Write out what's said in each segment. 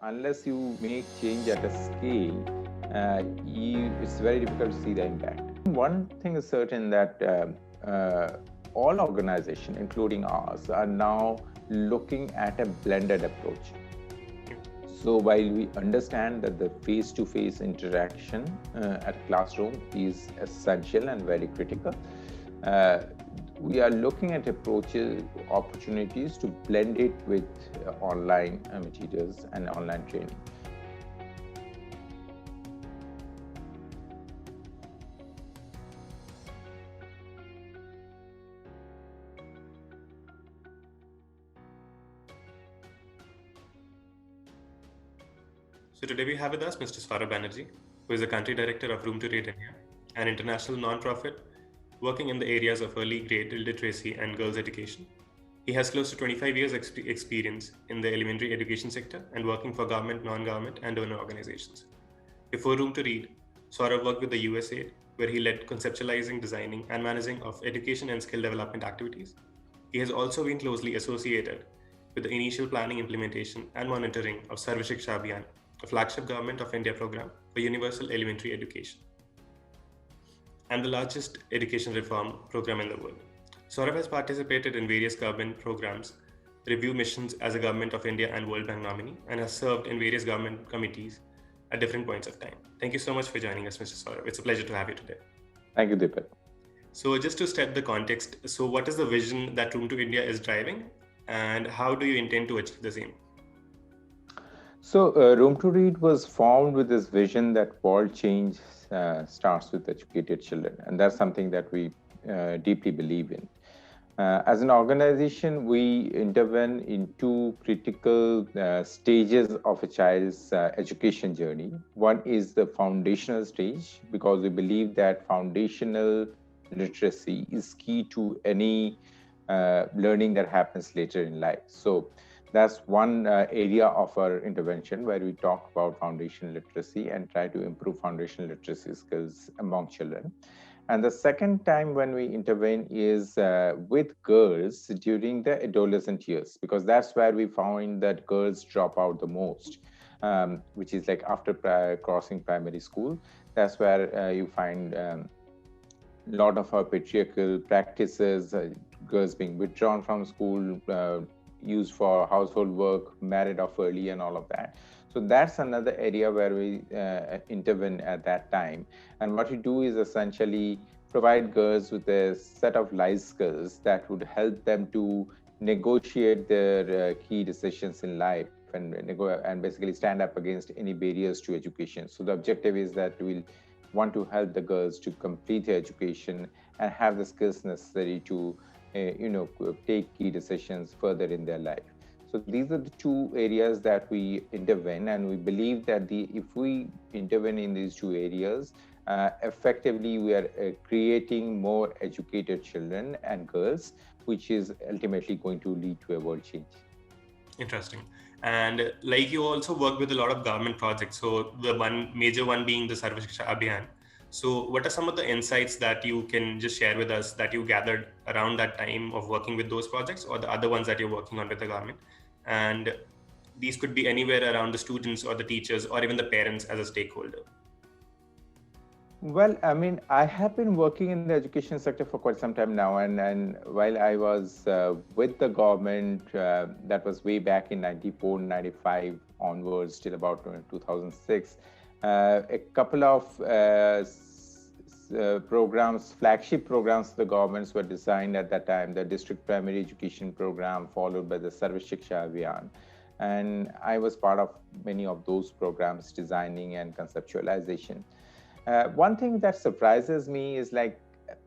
unless you make change at a scale, it's very difficult to see the impact. One thing is certain that all organizations, including ours, are now looking at a blended approach. So while we understand that the face-to-face interaction at classroom is essential and very critical, we are looking at opportunities to blend it with online materials and online training. So today we have with us Mr. Sourav Banerjee, who is the country director of Room to Read India, an international non-profit working in the areas of early grade literacy and girls' education. He has close to 25 years experience in the elementary education sector and working for government, non-government, and donor organizations. Before Room to Read, Sourav worked with the USAID, where he led conceptualizing, designing, and managing of education and skill development activities. He has also been closely associated with the initial planning, implementation, and monitoring of Sarva Siksha Abhiyan, a flagship Government of India program for universal elementary education, and the largest education reform program in the world. Sourav has participated in various government programs, review missions as a Government of India and World Bank nominee, and has served in various government committees at different points of time. Thank you so much for joining us, Mr. Sourav. It's a pleasure to have you today. Thank you, Deepak. So just to set the context, so what is the vision that Room to India is driving, and how do you intend to achieve the same? So Room to Read was formed with this vision that world change starts with educated children. And that's something that we deeply believe in. As an organization, we intervene in two critical stages of a child's education journey. One is the foundational stage, because we believe that foundational literacy is key to any learning that happens later in life. So that's one area of our intervention where we talk about foundational literacy and try to improve foundational literacy skills among children. And the second time when we intervene is with girls during the adolescent years, because that's where we find that girls drop out the most, which is like after crossing primary school. That's where you find a lot of our patriarchal practices, girls being withdrawn from school, used for household work, married off early, and all of that. So that's another area where we intervene at that time. And what we do is essentially provide girls with a set of life skills that would help them to negotiate their key decisions in life and basically stand up against any barriers to education. So the objective is that we'll want to help the girls to complete their education and have the skills necessary to take key decisions further in their life. So these are the two areas that we intervene, and we believe that if we intervene in these two areas, effectively we are creating more educated children and girls, which is ultimately going to lead to a world change. Interesting. And like you also work with a lot of government projects. So the one major one being the Sarva Siksha Abhiyan. So what are some of the insights that you can just share with us that you gathered around that time of working with those projects, or the other ones that you're working on with the government? And these could be anywhere around the students or the teachers or even the parents as a stakeholder. Well, I mean, I have been working in the education sector for quite some time now. And while I was with the government, that was way back in 94, 95 onwards till about 2006, a couple of programs, flagship programs of the governments were designed at that time, the district primary education program followed by the Sarva Siksha Abhiyan. And I was part of many of those programs, designing and conceptualization. One thing that surprises me is like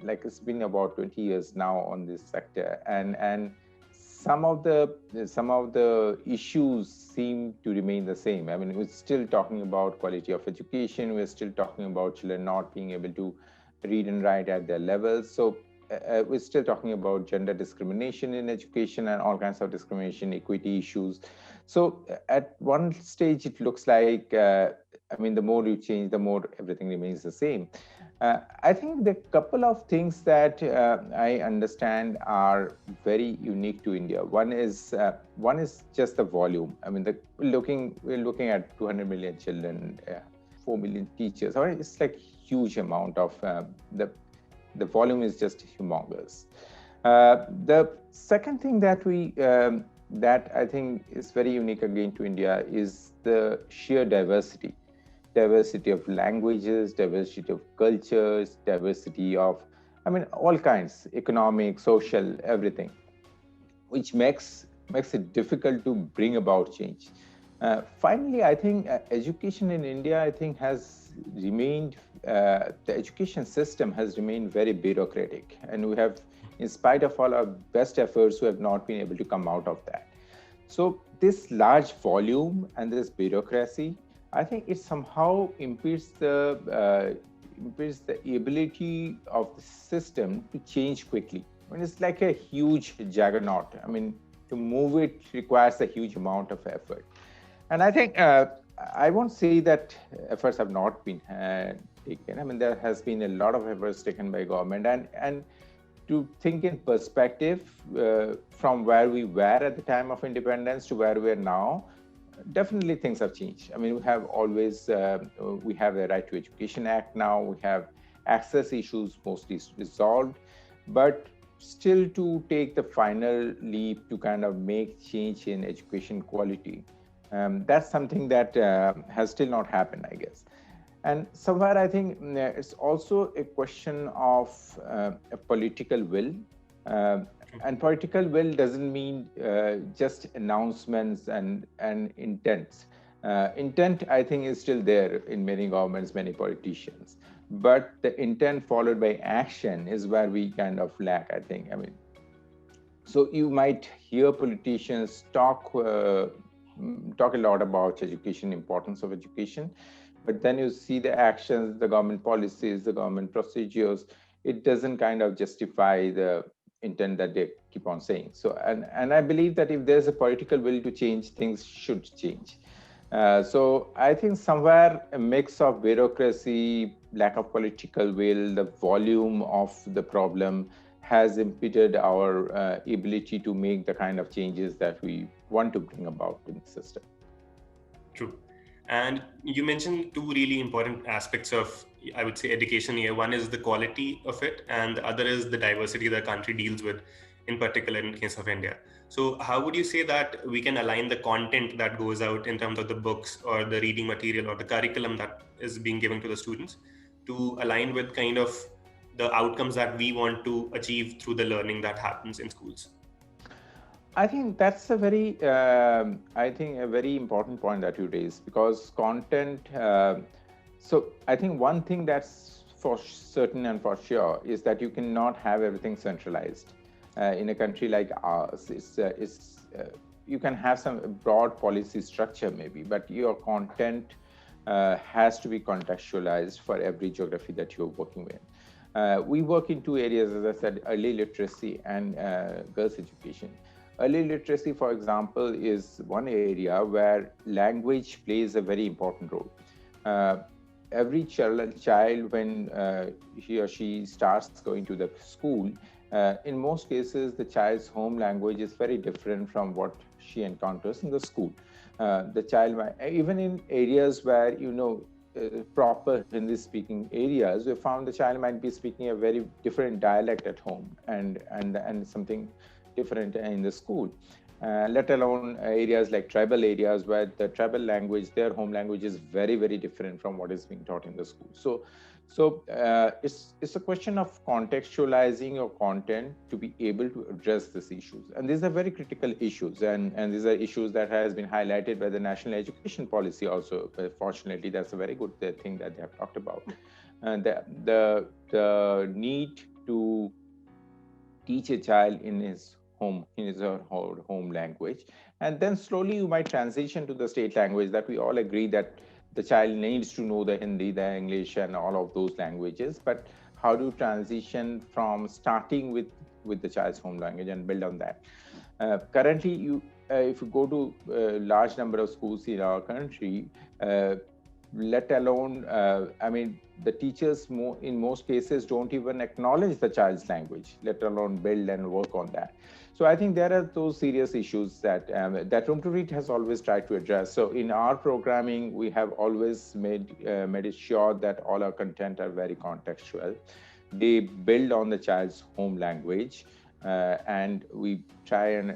it's been about 20 years now on this sector, and some of the issues seem to remain the same. I mean, we're still talking about quality of education. We're still talking about children not being able to read and write at their levels. So we're still talking about gender discrimination in education and all kinds of discrimination, equity issues. So at one stage, it looks like, the more you change, the more everything remains the same. I think the couple of things that I understand are very unique to India. One is just the volume. I mean, we're looking at 200 million children, 4 million teachers. I mean, it's like huge amount of the volume is just humongous. The second thing that I think is very unique again to India is the sheer diversity of languages, diversity of cultures, diversity of, I mean, all kinds, economic, social, everything, which makes it difficult to bring about change. Finally, I think education in India, I think, has remained, the education system has remained very bureaucratic. And we have, in spite of all our best efforts, we have not been able to come out of that. So this large volume and this bureaucracy, I think it somehow impedes the ability of the system to change quickly. I mean, it's like a huge juggernaut. I mean, to move it requires a huge amount of effort. And I think I won't say that efforts have not been taken. I mean, there has been a lot of efforts taken by government, and to think in perspective from where we were at the time of independence to where we are now, definitely things have changed. I mean, we have the Right to Education Act now, we have access issues mostly resolved, but still to take the final leap to kind of make change in education quality, that's something that has still not happened, I guess. And somewhere I think it's also a question of a political will. And political will doesn't mean just announcements and intents. Intent, I think, is still there in many governments, many politicians. But the intent followed by action is where we kind of lack, I think. I mean, so you might hear politicians talk a lot about education, importance of education, but then you see the actions, the government policies, the government procedures, it doesn't kind of justify the intent that they keep on saying. So, and I believe that if there's a political will to change, things should change. So I think somewhere a mix of bureaucracy, lack of political will, the volume of the problem has impeded our ability to make the kind of changes that we want to bring about in the system. True. And you mentioned two really important aspects of, I would say, education here. One is the quality of it, and the other is the diversity the country deals with, in particular in case of India. So how would you say that we can align the content that goes out in terms of the books or the reading material or the curriculum that is being given to the students to align with kind of the outcomes that we want to achieve through the learning that happens in schools? I think that's a very important point that you raised, because content. So I think one thing that's for certain and for sure is that you cannot have everything centralized. In a country like ours, you can have some broad policy structure maybe, but your content has to be contextualized for every geography that you're working with. We work in two areas, as I said, early literacy and girls' education. Early literacy, for example, is one area where language plays a very important role. Every child, when he or she starts going to the school, in most cases, the child's home language is very different from what she encounters in the school. The child, even in areas where, proper Hindi-speaking areas, we found the child might be speaking a very different dialect at home and something different in the school, let alone areas like tribal areas where the tribal language, their home language, is very, very different from what is being taught in the school. So it's a question of contextualizing your content to be able to address these issues. And these are very critical issues. And these are issues that has been highlighted by the national education policy also. Fortunately, that's a very good thing that they have talked about. And the need to teach a child in his or her home language, and then slowly you might transition to the state language that we all agree that the child needs to know the Hindi, the English, and all of those languages. But how do you transition from starting with the child's home language and build on that? Currently, if you go to a large number of schools in our country, let alone, the teachers in most cases don't even acknowledge the child's language, let alone build and work on that. So I think there are those serious issues that Room to Read has always tried to address. So in our programming, we have always made it sure that all our content are very contextual. They build on the child's home language, and we try and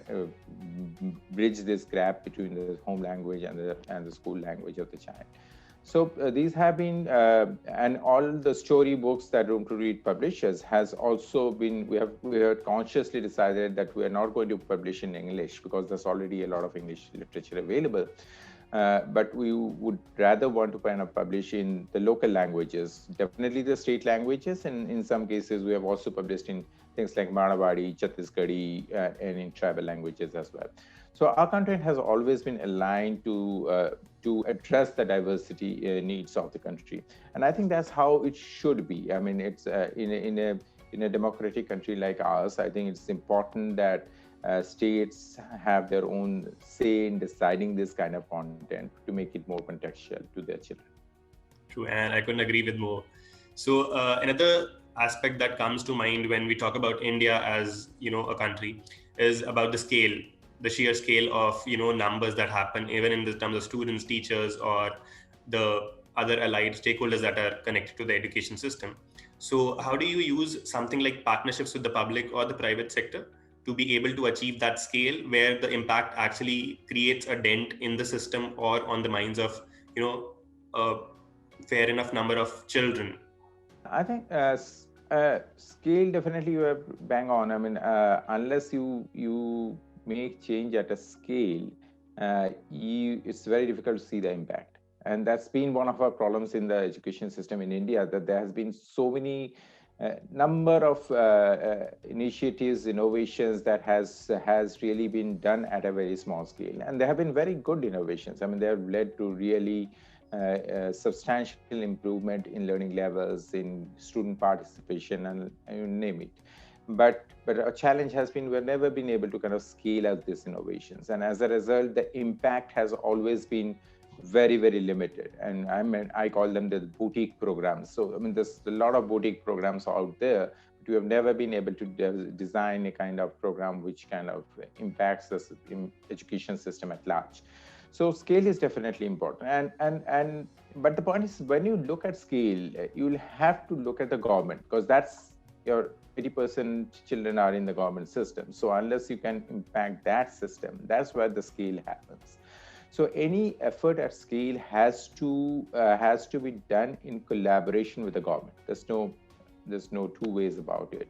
bridge this gap between the home language and the school language of the child. So these have been, and all the story books that Room to Read publishes has also been, we have consciously decided that we are not going to publish in English because there's already a lot of English literature available. But we would rather want to kind of publish in the local languages, definitely the state languages, and in some cases we have also published in things like Marwari, Chhattisgarhi, and in tribal languages as well. So our content has always been aligned to address the diversity needs of the country, and I think that's how it should be. I mean, it's in a democratic country like ours, I think it's important that states have their own say in deciding this kind of content to make it more contextual to their children. True, and I couldn't agree with more. So another aspect that comes to mind when we talk about India as a country is about the sheer scale of numbers that happen, even in the terms of students, teachers, or the other allied stakeholders that are connected to the education system. So how do you use something like partnerships with the public or the private sector to be able to achieve that scale where the impact actually creates a dent in the system or on the minds of a fair enough number of children? I think scale, definitely you have bang on. I mean, unless you make change at a scale, it's very difficult to see the impact. And that's been one of our problems in the education system in India, that there has been so many number of initiatives, innovations that has really been done at a very small scale. And they have been very good innovations. I mean, they have led to really substantial improvement in learning levels, in student participation, and you name it. But a challenge has been we've never been able to kind of scale out these innovations, and as a result, the impact has always been very, very limited. And I call them the boutique programs. So I mean, there's a lot of boutique programs out there, but we have never been able to design a kind of program which kind of impacts the education system at large. So scale is definitely important. But the point is, when you look at scale, you'll have to look at the government, because that's your 80% children are in the government system. So unless you can impact that system, that's where the scale happens. So any effort at scale has to be done in collaboration with the government. There's no two ways about it.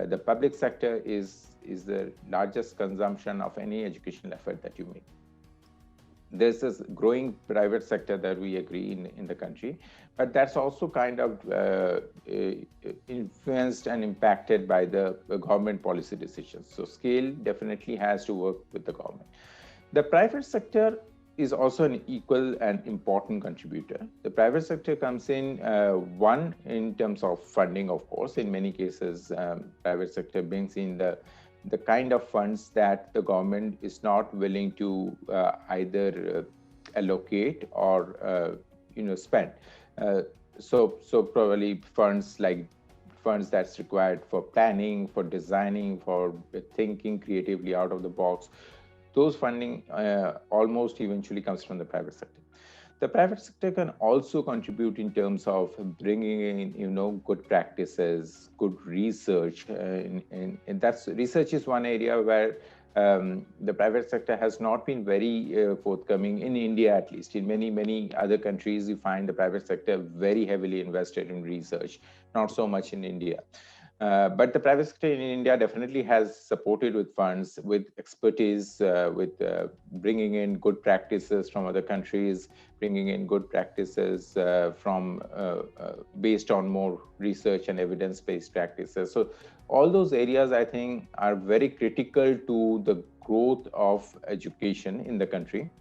The public sector is the largest consumption of any educational effort that you make. There's this growing private sector that we agree in the country, but that's also kind of influenced and impacted by the government policy decisions. So scale definitely has to work with the government. The private sector is also an equal and important contributor. The private sector comes in, one, in terms of funding, of course. In many cases, private sector brings in the kind of funds that the government is not willing to either allocate or spend. So probably funds that's required for planning, for designing, for thinking creatively out of the box. Those funding almost eventually comes from the private sector. The private sector can also contribute in terms of bringing in, good practices, good research, and that's research is one area where the private sector has not been very forthcoming in India, at least. In many other countries, you find the private sector very heavily invested in research, not so much in India. But the private sector in India definitely has supported with funds, with expertise, with bringing in good practices from other countries, bringing in good practices based on more research and evidence-based practices. So all those areas, I think, are very critical to the growth of education in the country.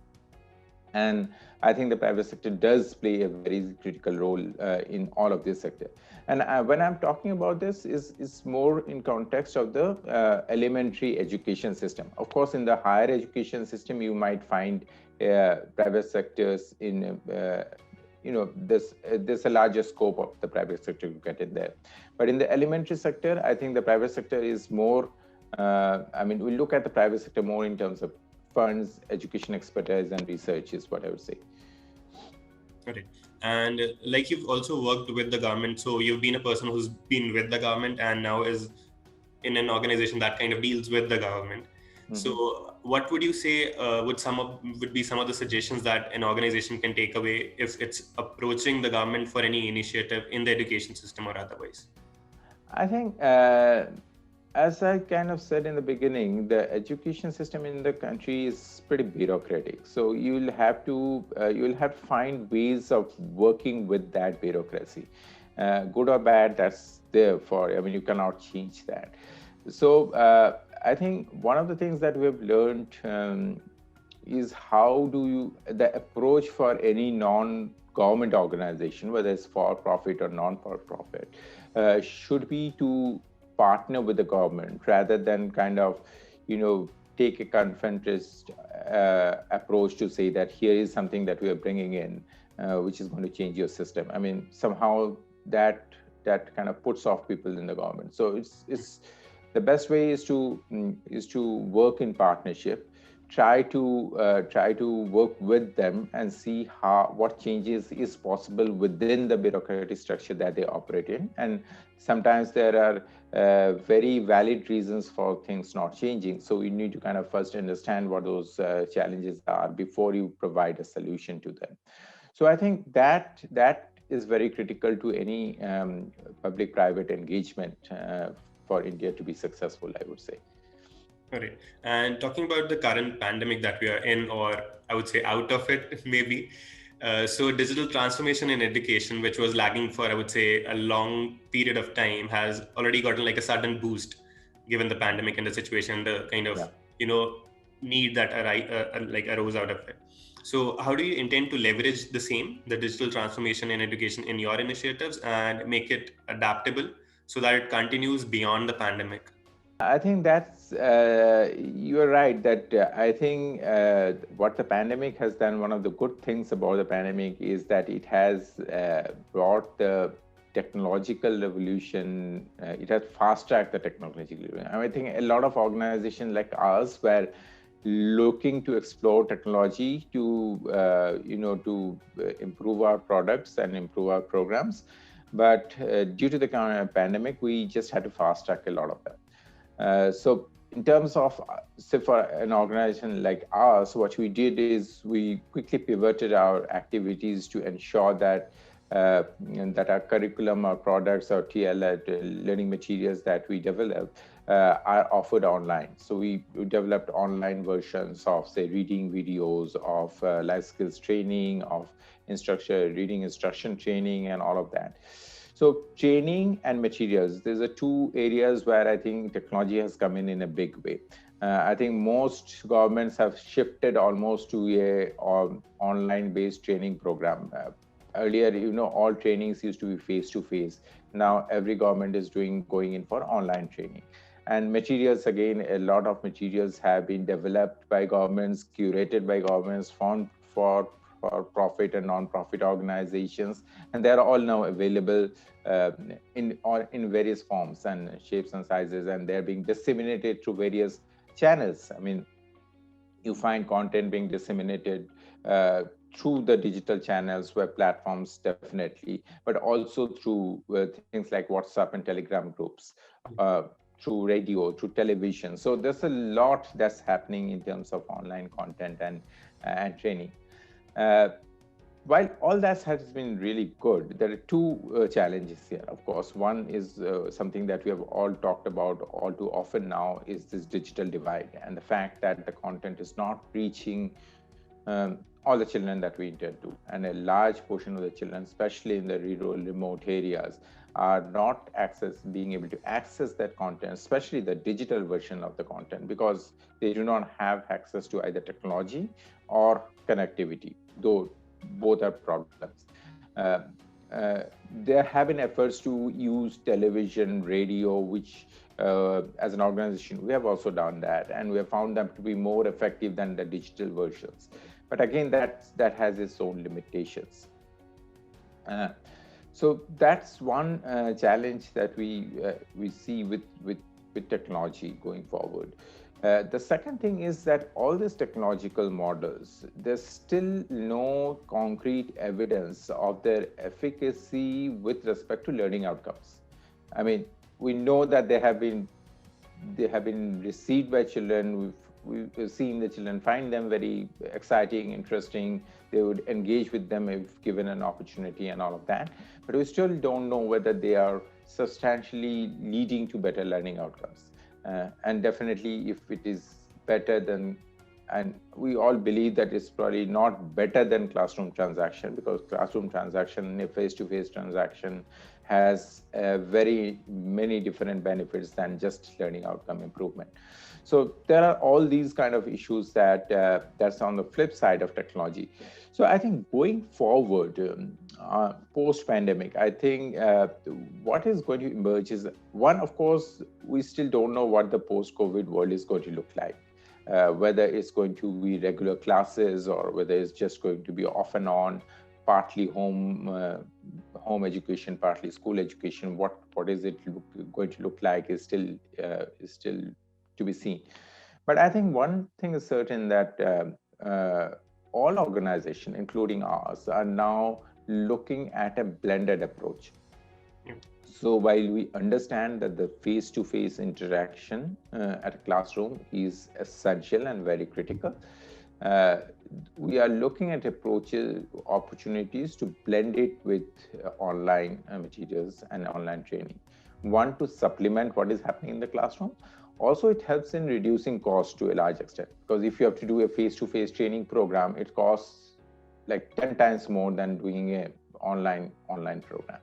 And I think the private sector does play a very critical role in all of this sector. And when I'm talking about this, is more in context of the elementary education system. Of course, in the higher education system, you might find private sectors in there's a larger scope of the private sector to get in there. But in the elementary sector, I think the private sector is more, we look at the private sector more in terms of funds, education expertise, and research is what I would say. Okay. And like you've also worked with the government, so you've been a person who's been with the government and now is in an organization that kind of deals with the government. Mm-hmm. So what would you say would be some of the suggestions that an organization can take away if it's approaching the government for any initiative in the education system or otherwise? I think as I kind of said in the beginning, the education system in the country is pretty bureaucratic. So you'll have to find ways of working with that bureaucracy, good or bad. That's there for. You cannot change that. So I think one of the things that we've learned is how the approach for any non-government organization, whether it's for-profit or non-for-profit, should be to partner with the government rather than kind of, take a confrontationist approach to say that here is something that we are bringing in, which is going to change your system. Somehow that kind of puts off people in the government. So it's the best way is to work in partnership, try to work with them and see what changes is possible within the bureaucratic structure that they operate in. And sometimes there are very valid reasons for things not changing. So we need to kind of first understand what those challenges are before you provide a solution to them. So I think that is very critical to any public-private engagement for India to be successful, I would say. All right. And talking about the current pandemic that we are in, or I would say out of it, maybe. So digital transformation in education, which was lagging for, I would say, a long period of time, has already gotten like a sudden boost given the pandemic and the situation, the kind of, need that arose out of it. So how do you intend to leverage the digital transformation in education in your initiatives and make it adaptable so that it continues beyond the pandemic? I think that's, you're right that I think what the pandemic has done, one of the good things about the pandemic is that it has brought the technological revolution, it has fast-tracked the technological revolution. I think a lot of organizations like ours were looking to explore technology to, to improve our products and improve our programs. But due to the pandemic, we just had to fast-track a lot of them. So in terms of, say for an organization like ours, what we did is we quickly pivoted our activities to ensure that that our curriculum, our products, our TL learning materials that we develop are offered online. So we developed online versions of, say, reading videos, of life skills training, of reading instruction training, and all of that. So training and materials, these are two areas where I think technology has come in a big way. I think most governments have shifted almost to a online-based training program. Earlier, all trainings used to be face-to-face. Now every government is going in for online training. And materials, again, a lot of materials have been developed by governments, curated by governments, found for profit and non-profit organizations, and they're all now available in various forms and shapes and sizes, and they're being disseminated through various channels. You find content being disseminated through the digital channels, web platforms, definitely, but also through things like WhatsApp and Telegram groups, through radio, through television. So there's a lot that's happening in terms of online content and training. While all that has been really good, there are two challenges here, of course. One is something that we have all talked about all too often now, is this digital divide and the fact that the content is not reaching all the children that we intend to. And a large portion of the children, especially in the rural, remote areas, are not being able to access that content, especially the digital version of the content, because they do not have access to either technology or connectivity, though both are problems. There have been efforts to use television, radio, which as an organization, we have also done that, and we have found them to be more effective than the digital versions. But again, that has its own limitations. Uh, so that's one challenge that we see with technology going forward. The second thing is that all these technological models, there's still no concrete evidence of their efficacy with respect to learning outcomes. I mean, we know that they have been received by children. We've seen the children find them very exciting, interesting. They would engage with them if given an opportunity and all of that. But we still don't know whether they are substantially leading to better learning outcomes. And definitely, if it is better than, and we all believe that it's probably not better than classroom transaction, because classroom transaction, a face-to-face transaction, has very many different benefits than just learning outcome improvement. So there are all these kind of issues that's on the flip side of technology. So I think going forward, post-pandemic, I think what is going to emerge is, one, of course, we still don't know what the post-COVID world is going to look like. Whether it's going to be regular classes or whether it's just going to be off and on, partly home education, partly school education. What is it going to look like is still to be seen. But I think one thing is certain, that all organizations, including ours, are now looking at a blended approach. So while we understand that the face-to-face interaction at a classroom is essential and very critical, we are looking at opportunities to blend it with online materials and online training. One, to supplement what is happening in the classroom. Also, it helps in reducing costs to a large extent, because if you have to do a face-to-face training program, it costs like 10 times more than doing an online program.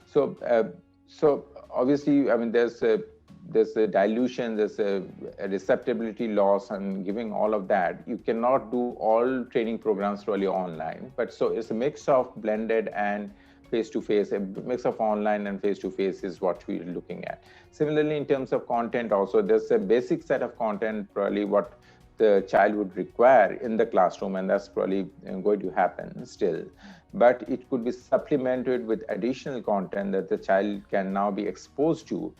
So obviously, I mean, there's a dilution, there's a receptibility loss, and giving all of that, you cannot do all training programs really online. But so it's a mix of blended and face-to-face, a mix of online and face-to-face is what we're looking at. Similarly, in terms of content also, there's a basic set of content, probably what the child would require in the classroom, and that's probably going to happen still. But it could be supplemented with additional content that the child can now be exposed to,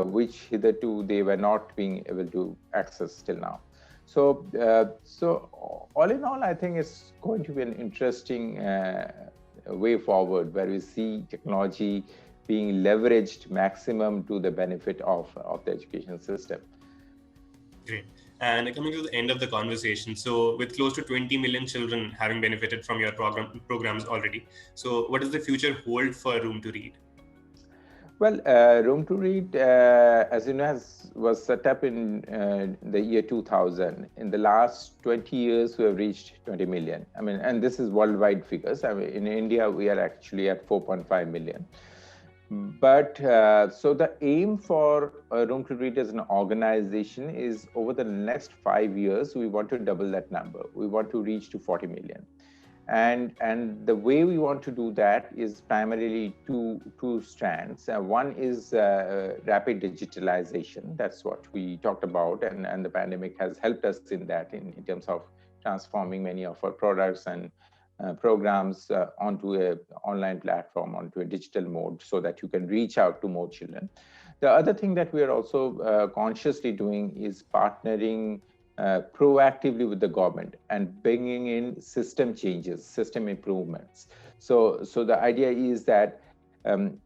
which hitherto they were not being able to access till now. So all in all, I think it's going to be an interesting way forward, where we see technology being leveraged maximum to the benefit of the education system. Great. And coming to the end of the conversation, so with close to 20 million children having benefited from your programs already, so what does the future hold for Room to Read? Well, Room to Read, as you know, was set up in the year 2000. In the last 20 years, we have reached 20 million. I mean, and this is worldwide figures. I mean, in India, we are actually at 4.5 million. But so the aim for Room to Read as an organization is, over the next 5 years, we want to double that number. We want to reach to 40 million. And the way we want to do that is primarily two strands. One is rapid digitalization. That's what we talked about, and the pandemic has helped us in that, in terms of transforming many of our products and programs onto an online platform, onto a digital mode, so that you can reach out to more children. The other thing that we are also consciously doing is partnering proactively with the government and bringing in system changes, system improvements. So the idea is that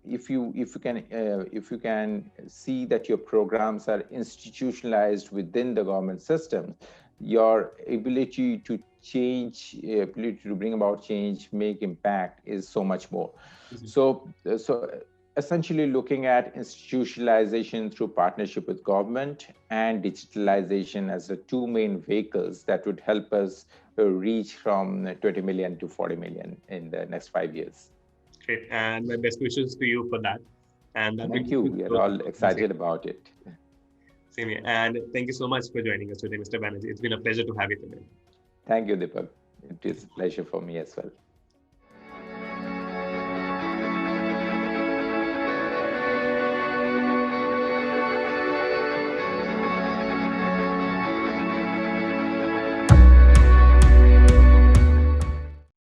if you can see that your programs are institutionalized within the government system, your ability to change, ability to bring about change, make impact is so much more. Mm-hmm. So essentially looking at institutionalization through partnership with government and digitalization as the two main vehicles that would help us reach from 20 million to 40 million in the next 5 years. Great, and my best wishes to you for that. And thank you. We are all excited about it. Same here. And thank you so much for joining us today, Mr. Banerjee. It's been a pleasure to have you today. Thank you, Deepak. It is a pleasure for me as well.